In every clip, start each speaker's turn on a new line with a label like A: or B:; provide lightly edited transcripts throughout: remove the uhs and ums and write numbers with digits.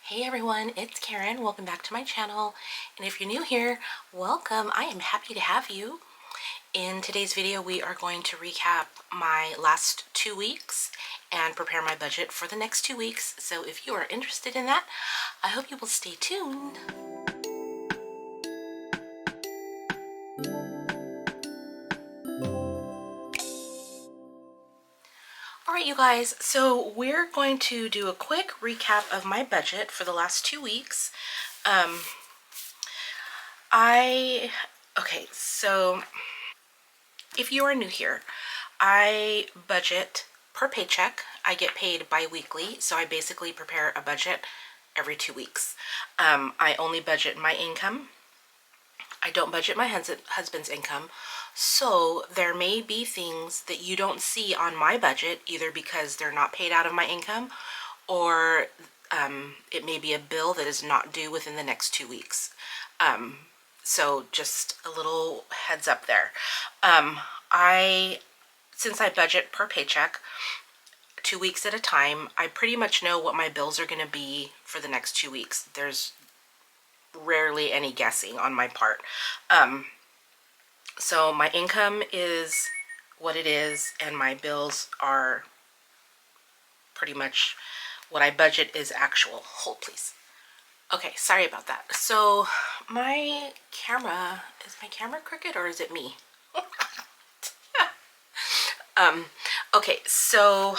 A: Hey everyone, it's Karen. Welcome back to my channel. And if you're new here, welcome. I am happy to have you. In today's video, we are going to recap my last 2 weeks and prepare my budget for the next 2 weeks. So if you are interested in that, I hope you will stay tuned. Alright you guys, so we're going to do a quick recap of my budget for the last 2 weeks. Okay, so if you are new here, I budget per paycheck. I get paid bi-weekly, so I basically prepare a budget every 2 weeks. I only budget my income. I don't budget my husband's income. So there may be things that you don't see on my budget, either because they're not paid out of my income, or it may be a bill that is not due within the next 2 weeks. So just a little heads up there. Since I budget per paycheck, 2 weeks at a time, I pretty much know what my bills are going to be for the next 2 weeks. There's rarely any guessing on my part. So my income is what it is, and my bills are pretty much what I budget is actual. Hold please. Okay, sorry about that. So is my camera crooked or is it me? Okay, so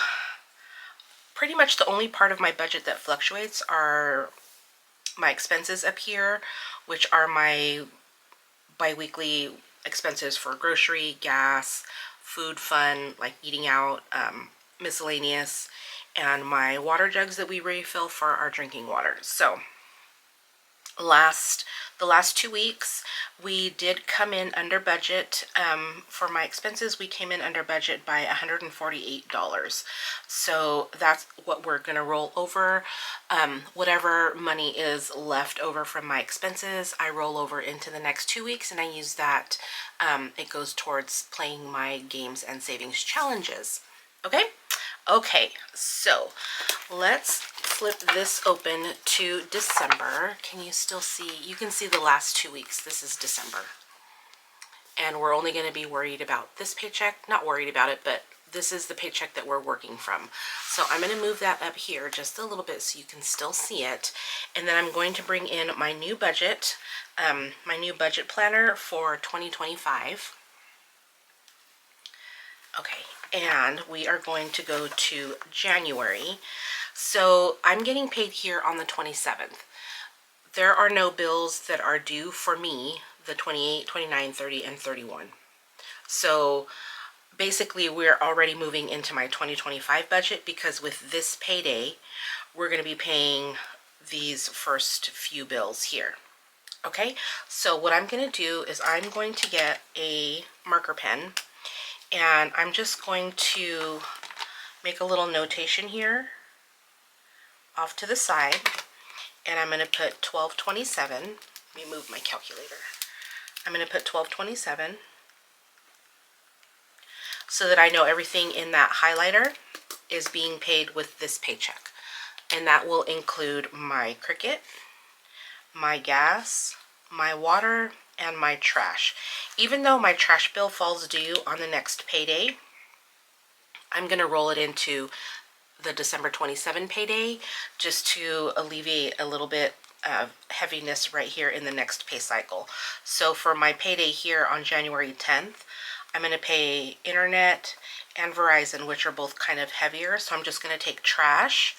A: pretty much the only part of my budget that fluctuates are my expenses up here, which are my bi-weekly expenses for grocery, gas, food, fun, like eating out, miscellaneous, and my water jugs that we refill for our drinking water. So the last 2 weeks we did come in under budget. For my expenses, we came in under budget by $148. So that's what we're gonna roll over. Whatever money is left over from my expenses, I roll over into the next 2 weeks, and I use that. It goes towards playing my games and savings challenges. Okay, so let's flip this open to December. Can you still see? You can see the last 2 weeks. This is December. And we're only going to be worried about this paycheck. Not worried about it, but this is the paycheck that we're working from. So I'm going to move that up here just a little bit so you can still see it. And then I'm going to bring in my new budget, my new budget planner for 2025. Okay, and we are going to go to January. So I'm getting paid here on the 27th. There are no bills that are due for me the 28, 29, 30, and 31. So basically we're already moving into my 2025 budget, because with this payday, we're going to be paying these first few bills here. Okay, so what I'm going to do is I'm going to get a marker pen, and I'm just going to make a little notation here off to the side, and I'm going to put 1227. Let me move my calculator. I'm going to put 1227 so that I know everything in that highlighter is being paid with this paycheck. And that will include my Cricket, my gas, my water, and my trash. Even though my trash bill falls due on the next payday, I'm going to roll it into the December 27 payday, just to alleviate a little bit of heaviness right here in the next pay cycle. So for my payday here on January 10th, I'm going to pay internet and Verizon, which are both kind of heavier. So I'm just going to take trash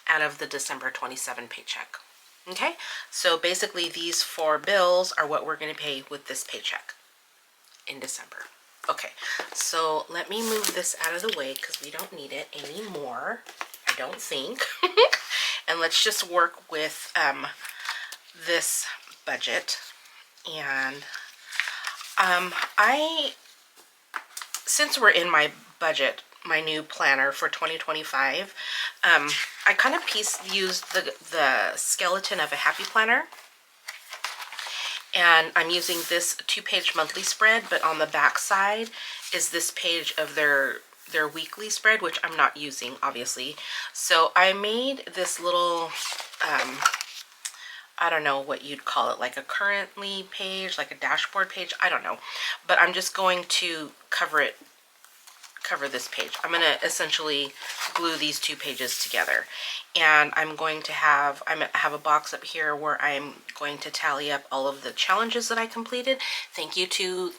A: out of the December 27 paycheck. Okay, so basically these 4 bills are what we're going to pay with this paycheck in December. Okay, so let me move this out of the way because we don't need it anymore, I don't think. And let's just work with this budget. And since we're in my budget, my new planner for 2025, I kind of used the skeleton of a happy planner. And I'm using this 2-page monthly spread, but on the back side is this page of their weekly spread, which I'm not using, obviously. So I made this little I don't know what you'd call it, like a currently page, like a dashboard page, I don't know. But I'm just going to cover this page. I'm going to essentially glue these two pages together. And I'm going to have, I have a box up here where I'm going to tally up all of the challenges that I completed. Thank you to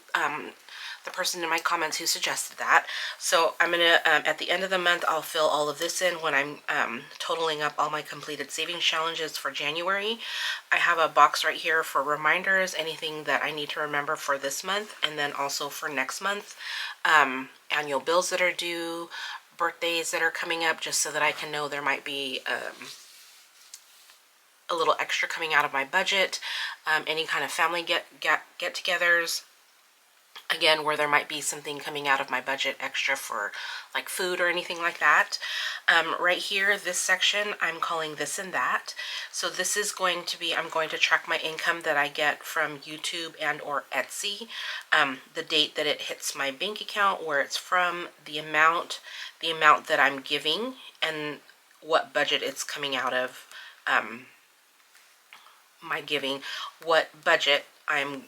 A: the person in my comments who suggested that. So I'm going to, at the end of the month, I'll fill all of this in when I'm totaling up all my completed savings challenges for January. I have a box right here for reminders, anything that I need to remember for this month, and then also for next month. Annual bills that are due, birthdays that are coming up, just so that I can know there might be a little extra coming out of my budget, any kind of family get-togethers, again, where there might be something coming out of my budget extra for like food or anything like that. Right here, this section, I'm calling this and that. So this is going to be, I'm going to track my income that I get from YouTube and or Etsy, the date that it hits my bank account, where it's from, the amount that I'm giving, and what budget it's coming out of, my giving, what budget I'm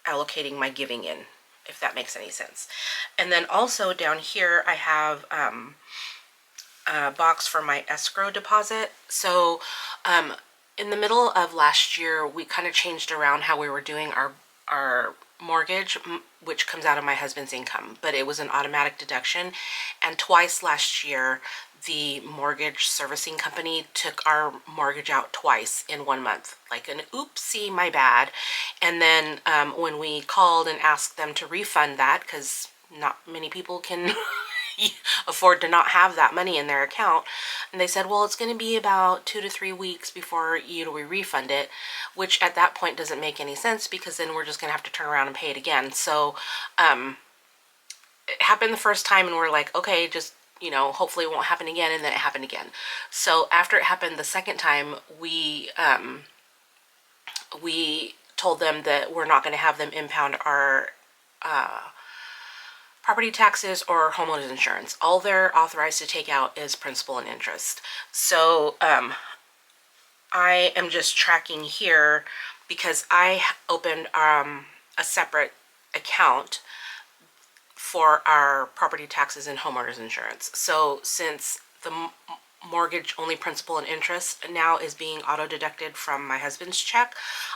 A: allocating my giving in, if that makes any sense. And then also down here I have a box for my escrow deposit. So in the middle of last year, we kind of changed around how we were doing our mortgage, which comes out of my husband's income, but it was an automatic deduction. And twice last year, the mortgage servicing company took our mortgage out twice in 1 month, like an oopsie, my bad. And then when we called and asked them to refund that, because not many people can afford to not have that money in their account, and they said, well, it's going to be about 2 to 3 weeks before we refund it, which at that point doesn't make any sense, because then we're just going to have to turn around and pay it again. So it happened the first time and we're like, okay, just, you know, hopefully it won't happen again. And then it happened again. So after it happened the second time, we told them that we're not going to have them impound our property taxes or homeowners insurance. All they're authorized to take out is principal and interest. So I am just tracking here because I opened a separate account for our property taxes and homeowners insurance. So since the mortgage only principal and interest now is being auto deducted from my husband's check,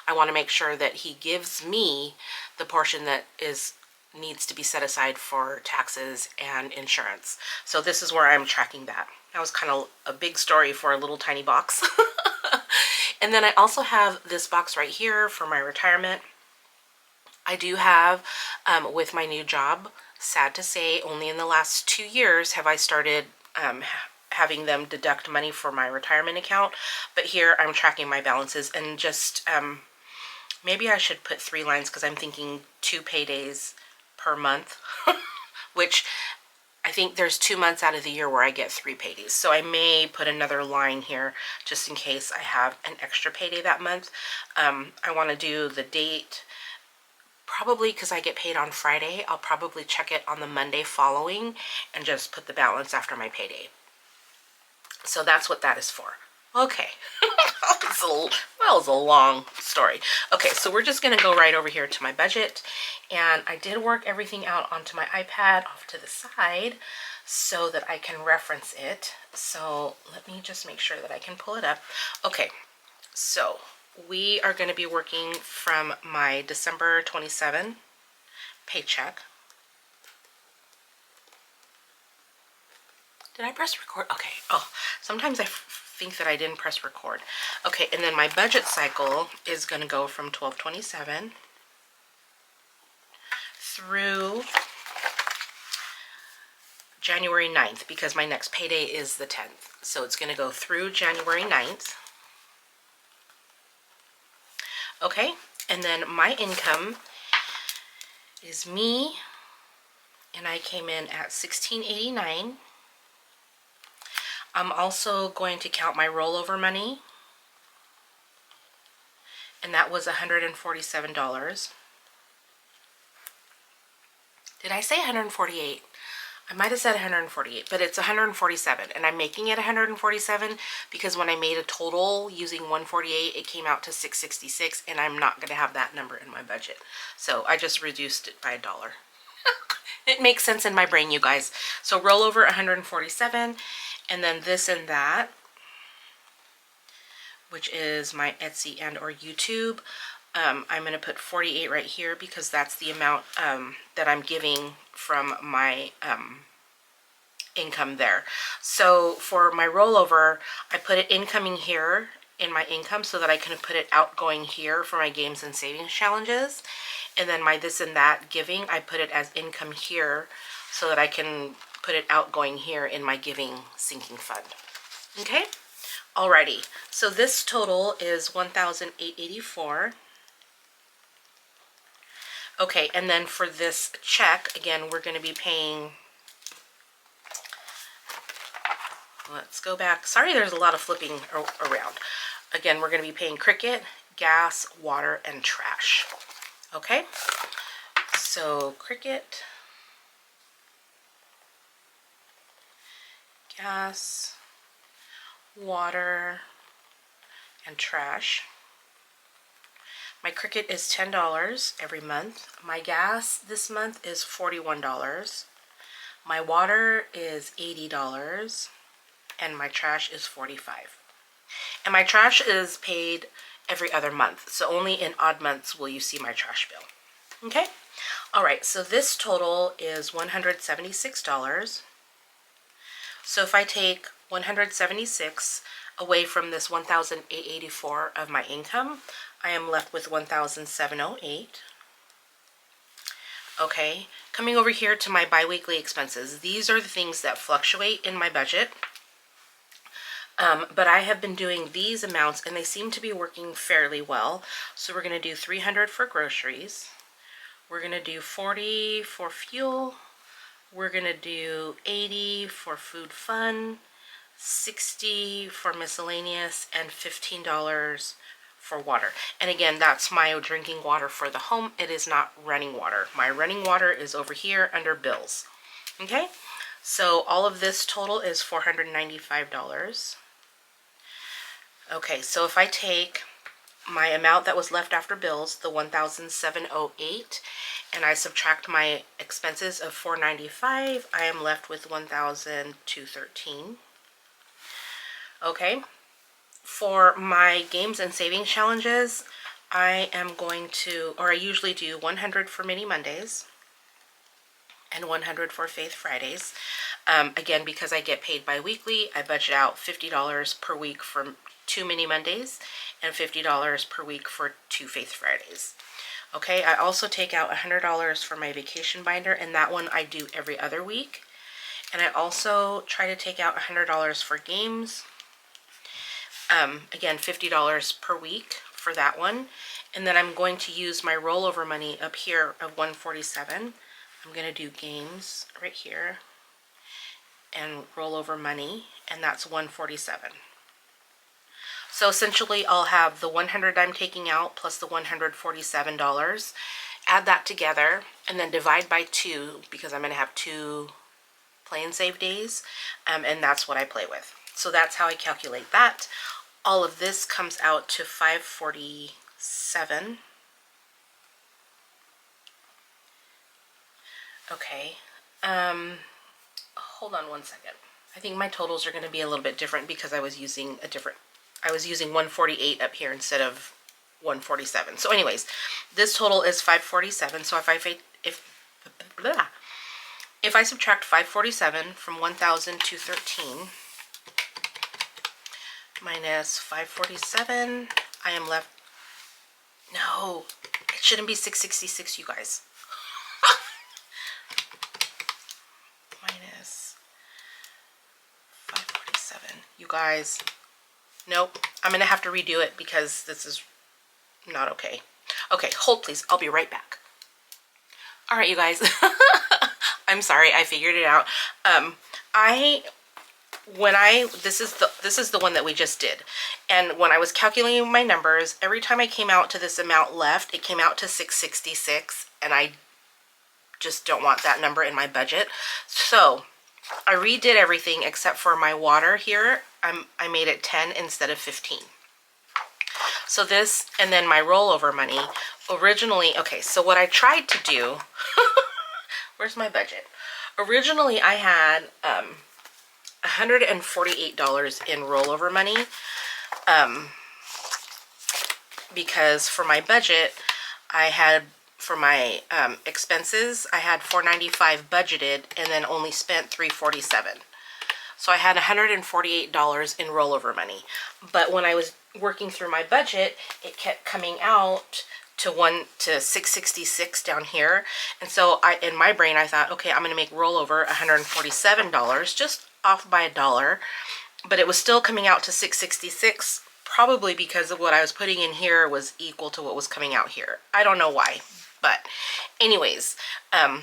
A: I want to make sure that he gives me the portion that needs to be set aside for taxes and insurance. So this is where I'm tracking that. That was kind of a big story for a little tiny box. And then I also have this box right here for my retirement. I do have, with my new job, sad to say, only in the last 2 years have I started having them deduct money for my retirement account. But here I'm tracking my balances, and just maybe I should put 3 lines, because I'm thinking 2 paydays per month, which I think there's 2 months out of the year where I get 3 paydays. So I may put another line here just in case I have an extra payday that month. I want to do the date, probably because I get paid on Friday. I'll probably check it on the Monday following and just put the balance after my payday. So that's what that is for. Okay. That was a long story. Okay, so we're just going to go right over here to my budget. And I did work everything out onto my iPad off to the side so that I can reference it. So let me just make sure that I can pull it up. Okay, so we are going to be working from my December 27 paycheck. Did I press record? Okay. Oh, sometimes I think that I didn't press record. Okay, and then my budget cycle is going to go from 12/27 through January 9th, because my next payday is the 10th. So it's going to go through January 9th. Okay, and then my income is me, and I came in at $16.89. I'm also going to count my rollover money, and that was $147. Did I say 148? I might have said 148, but it's 147, and I'm making it 147 because when I made a total using 148, it came out to 666, and I'm not going to have that number in my budget. So I just reduced it by $1. It makes sense in my brain, you guys. So roll over 147, and then this and that, which is my Etsy and or YouTube. I'm going to put 48 right here because that's the amount that I'm giving from my income there. So for my rollover, I put it incoming here in my income so that I can put it outgoing here for my games and savings challenges. And then my this and that giving, I put it as income here so that I can put it outgoing here in my giving sinking fund. Okay? Alrighty. So this total is $1,884. Okay, and then for this check, again, we're going to be paying, let's go back. Sorry, there's a lot of flipping around. Again, we're going to be paying Cricket, gas, water, and trash. Okay, so Cricket, gas, water, and trash. My Cricket is $10 every month. My gas this month is $41. My water is $80. And my trash is $45. And my trash is paid every other month. So only in odd months will you see my trash bill. Okay? Alright, so this total is $176. So if I take $176 away from this $1,884 of my income, I am left with $1,708. Okay, coming over here to my biweekly expenses. These are the things that fluctuate in my budget. But I have been doing these amounts and they seem to be working fairly well. So we're going to do $300 for groceries. We're going to do $40 for fuel. We're going to do $80 for food fun, $60 for miscellaneous, and $15 for water. And again, that's my drinking water for the home. It is not running water. My running water is over here under bills. Okay, so all of this total is $495. Okay, so if I take my amount that was left after bills, the $1,708, and I subtract my expenses of $495, I am left with $1,213. Okay, for my games and savings challenges, I am going to, or I usually do 100 for Mini Mondays and 100 for Faith Fridays. Again, because I get paid bi-weekly, I budget out $50 per week for 2 Mini Mondays and $50 per week for 2 Faith Fridays. Okay, I also take out $100 for my vacation binder, and that one I do every other week. And I also try to take out $100 for games. Again, $50 per week for that one. And then I'm going to use my rollover money up here of $147. I'm going to do games right here and rollover money, and that's $147. So essentially I'll have the $100 I'm taking out plus the $147, add that together, and then divide by 2 because I'm going to have 2 play and save days, and that's what I play with. So that's how I calculate that. All of this comes out to $547. Okay, hold on one second. I think my totals are going to be a little bit different because I was using 148 up here instead of 147. So anyways, this total is 547. So if I subtract 547 from 1,213 minus 547, I am left, no, it shouldn't be 666, you guys. Minus 547, you guys. Nope, I'm gonna have to redo it because this is not okay. Okay, hold please, I'll be right back. All right, you guys. I'm sorry, I figured it out. This is the one that we just did, and when I was calculating my numbers, every time I came out to this amount left, it came out to 666, and I just don't want that number in my budget. So I redid everything except for my water here. I made it 10 instead of 15. So this, and then my rollover money, originally, okay, so what I tried to do, where's my budget? Originally I had $148 in rollover money, because for my budget, I had, for my expenses, I had $495 budgeted and then only spent $347. So I had $148 in rollover money. But when I was working through my budget, it kept coming out to $666 down here. And so in my brain, I thought, okay, I'm going to make rollover $147, just off by $1. But it was still coming out to $666, probably because of what I was putting in here was equal to what was coming out here. I don't know why. But anyways, I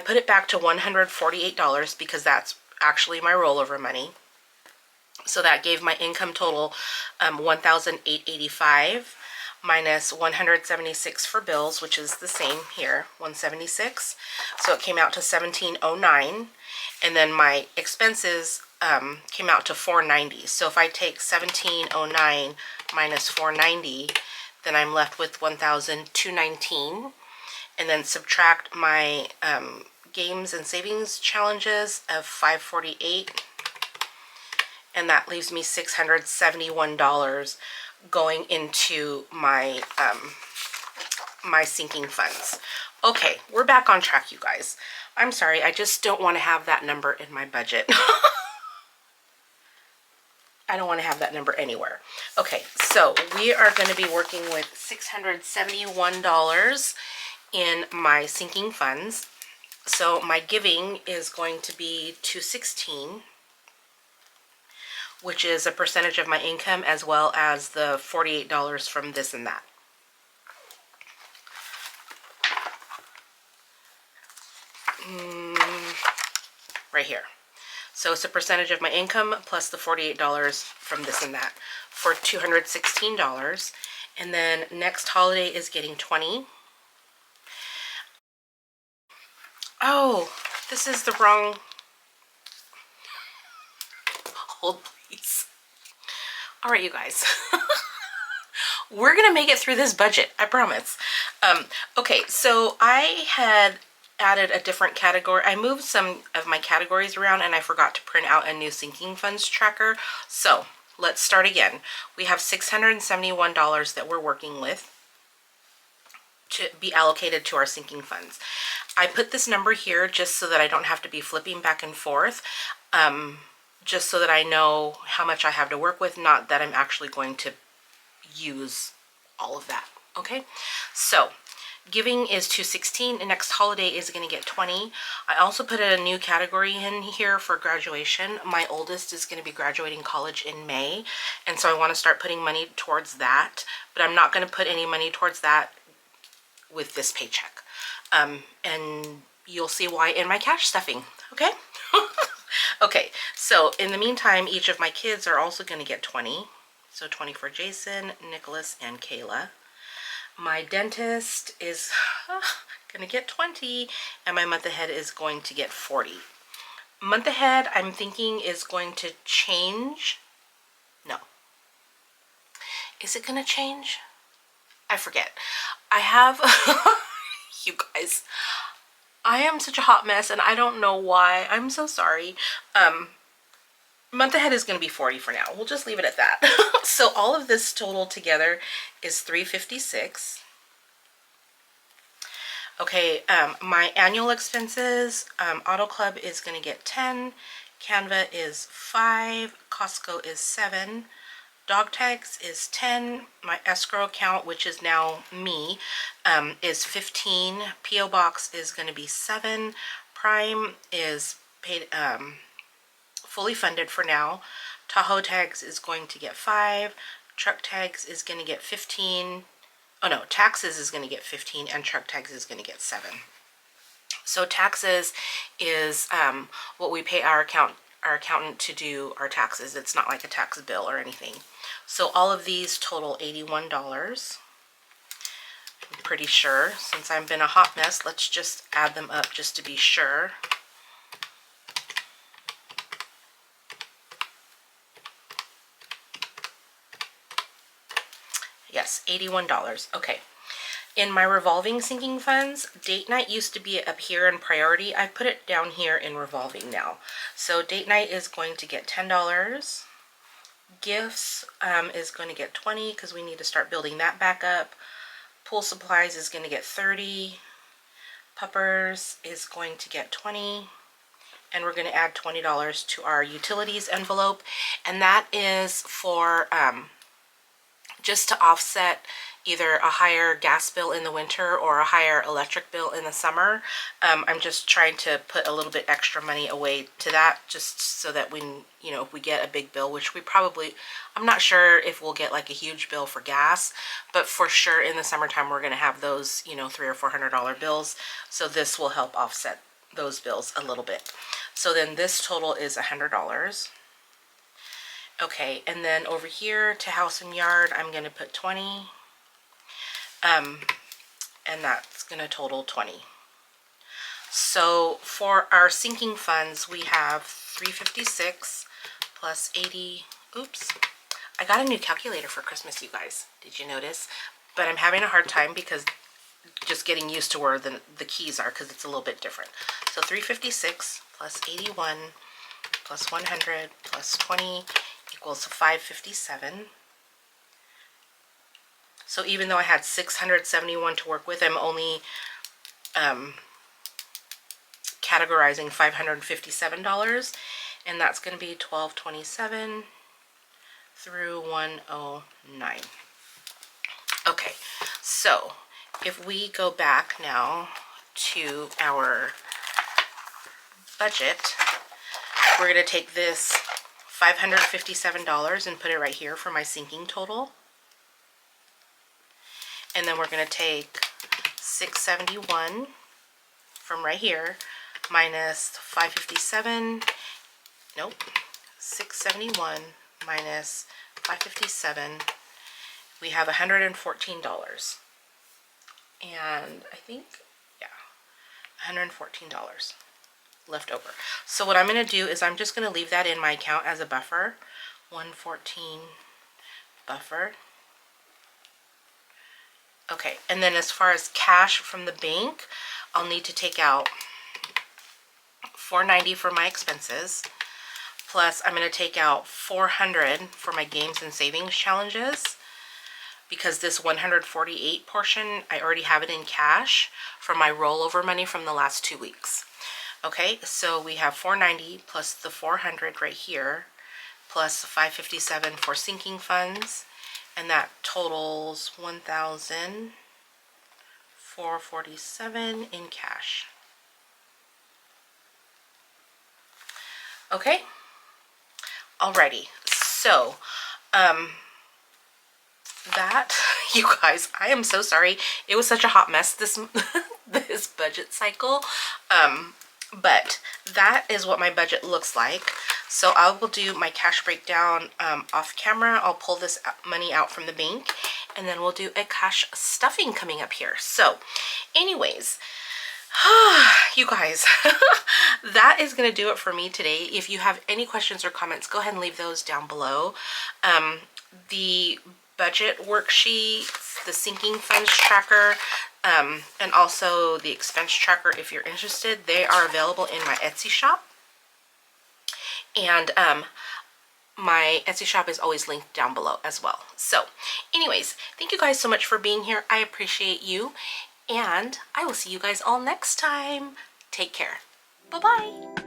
A: put it back to $148 because that's actually my rollover money. So that gave my income total $1,885 minus $176 for bills, which is the same here, $176. So it came out to $1,709, and then my expenses came out to $490. So if I take $1,709 minus $490, then I'm left with $1,219, and then subtract my games and savings challenges of $548, and that leaves me $671 going into my my sinking funds. Okay, we're back on track, you guys. I'm sorry, I just don't want to have that number in my budget. I don't want to have that number anywhere. Okay, so we are going to be working with $671 in my sinking funds. So my giving is going to be $216, which is a percentage of my income, as well as the $48 from this and that. Right here. So it's a percentage of my income plus the $48 from this and that for $216. And then next holiday is getting 20. Oh, this is the wrong. Hold, please. All right, you guys. We're gonna make it through this budget, I promise. Okay, so I had added a different category. I moved some of my categories around and I forgot to print out a new sinking funds tracker. So let's start again. We have $671 that we're working with to be allocated to our sinking funds. I put this number here just so that I don't have to be flipping back and forth, just so that I know how much I have to work with, not that I'm actually going to use all of that. Okay, so giving is $216, and next holiday is going to get 20. I also put a new category in here for graduation. My oldest is going to be graduating college in May, and so I want to start putting money towards that, but I'm not going to put any money towards that with this paycheck. And you'll see why in my cash stuffing, okay? Okay, so in the meantime, each of my kids are also going to get 20. So 20 for Jason, Nicholas, and Kayla. My dentist is going to get 20, and my month ahead is going to get 40. Month ahead, I'm thinking, is going to change. No. Is it going to change? I forget. I have, you guys, I am such a hot mess and I don't know why. I'm so sorry. Month ahead is going to be 40 for now. We'll just leave it at that. So all of this total together is $356. Okay, my annual expenses, Auto Club is going to get 10, Canva is 5, Costco is 7, Dog Tags is 10, my escrow account, which is now me, is 15, P.O. Box is going to be 7, Prime is paid, fully funded for now, Tahoe Tags is going to get 5, Truck Tags is going to get 15, oh no, Taxes is going to get 15, and Truck Tags is going to get 7. So taxes is what we pay our accountant to do our taxes. It's not like a tax bill or anything. So all of these total $81. I'm pretty sure. Since I've been a hot mess, let's just add them up just to be sure. Yes, $81. Okay. In my revolving sinking funds, date night used to be up here in priority. I put it down here in revolving now. So date night is going to get $10. Gifts is going to get $20 because we need to start building that back up. Pool supplies is going to get $30. Puppers is going to get $20. And we're going to add $20 to our utilities envelope. And that is for just to offset either a higher gas bill in the winter or a higher electric bill in the summer. I'm just trying to put a little bit extra money away to that, just so that when, you know, if we get a big bill, which we probably, I'm not sure if we'll get like a huge bill for gas, but for sure in the summertime we're going to have those, you know, $300 or $400 bills. So this will help offset those bills a little bit. So then this total is $100. Okay, and then over here to house and yard, I'm going to put 20. And that's going to total 20. So for our sinking funds, we have 356 plus 80. Oops. I got a new calculator for Christmas, you guys. Did you notice? But I'm having a hard time because just getting used to where the keys are, because it's a little bit different. So 356 plus 81 plus 100 plus 20 equals 557. So even though I had 671 to work with, I'm only categorizing $557, and that's going to be $1227 through 109. Okay, so if we go back now to our budget, we're going to take this $557 and put it right here for my sinking total. And then we're going to take 671 from right here minus 557. Nope. 671 minus 557. We have $114. And I think, yeah, $114 left over. So what I'm going to do is I'm just going to leave that in my account as a buffer. 114 buffer. Okay, and then as far as cash from the bank, I'll need to take out $490 for my expenses, plus I'm going to take out $400 for my games and savings challenges, because this 148 portion, I already have it in cash for my rollover money from the last 2 weeks. Okay, so we have $490 plus the $400 right here, plus $557 for sinking funds. And that totals $1,447 in cash. Okay. Alrighty. So, that, you guys, I am so sorry. It was such a hot mess this this budget cycle. But that is what my budget looks like. So I will do my cash breakdown off camera. I'll pull this money out from the bank, and then we'll do a cash stuffing coming up here. So anyways, you guys, that is going to do it for me today. If you have any questions or comments, go ahead and leave those down below. The budget worksheet, the sinking funds tracker, and also the expense tracker, if you're interested, they are available in my Etsy shop. And my Etsy shop is always linked down below as well. So anyways, thank you guys so much for being here. I appreciate you, and I will see you guys all next time. Take care. Bye-bye.